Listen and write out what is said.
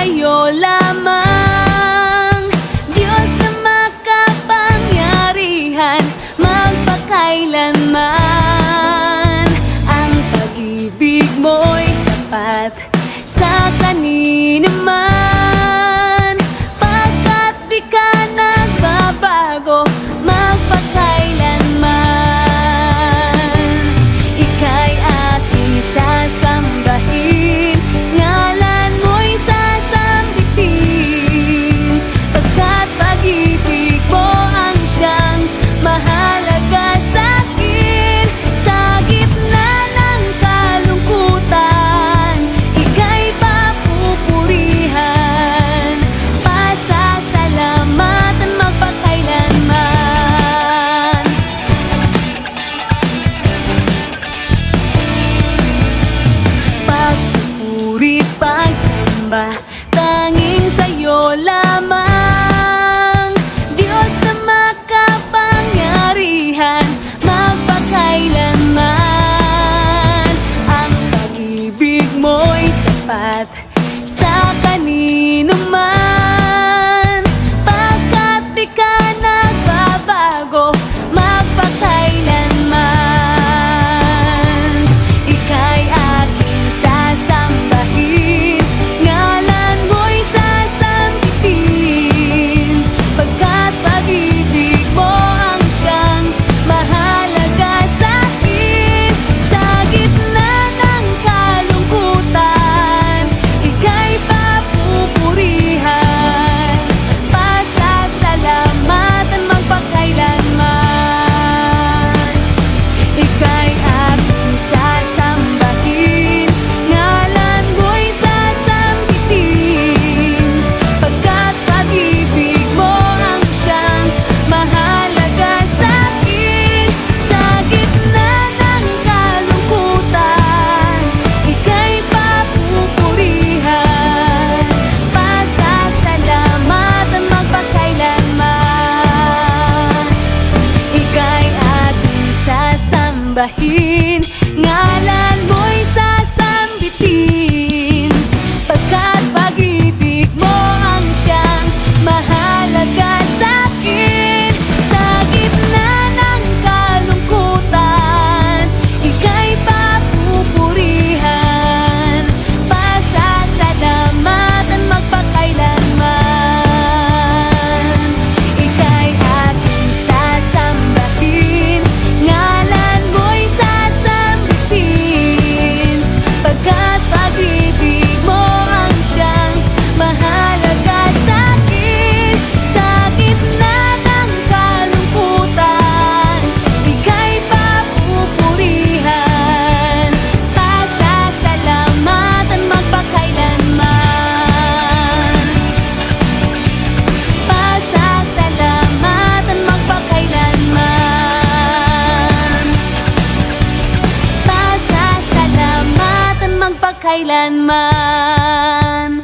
sa'yo lamang. Diyos na makapangyarihan, magpakailanman. Ang pag-ibig mo'y sapat sa kanino man, pagkat di ka nagbabago magpakailanman. Ika'y aking sasambahin, ngalan mo'y sasambitin, pagkat pag-ibig mo ang siyang mahalaga sa'kin. Sa gitna ng kalungkutan, ika'y papupurihan, pasasalamatan magpakailanman. Pagpupuri't pagsamba, tanging sa'yo lamang. Diyos na makapangyarihan, magpakailanman. Ang pag-ibig mo'y sapat sa kanino man, pagkat di ka nagbabago magpakailanman. Ika'y aking sasambahin, ngalan mo'y sasambitin, pagkat pag-ibig mo ang siyang mahalaga sa'kin. Sa gitna ng kalungkutan, ika'y papupurihan, pasasalamatan magpakailanman. Ika'y aking sasambahin, ngalan mo'y sasambitin, pagkat pag-ibig mo ang siyang mahalaga sa'kin. Sa gitna ng kalungkutan, ika'y papupurihan, pasasalamatan magpakailanman. Ika'y aking sasambahin, ngalan mo'y sasambitin, pagkat pag-ibig mo ang siyang mahalaga sa'kin. Sa gitna ng kalungkutan, ika'y papupurihan, pasasalamatan magpakailanman. Ika'y aking sasambahin, ngalan mo'y sasambitin, pagkat pag-ibig mo ang siyang mahalaga sa'kin. Sa gitna ng kalungkutan, ika'y papupurihan, pasasalamatan magpakailanman. Pasasalamatan magpakailanman. Pasasalamatan magpakailanman.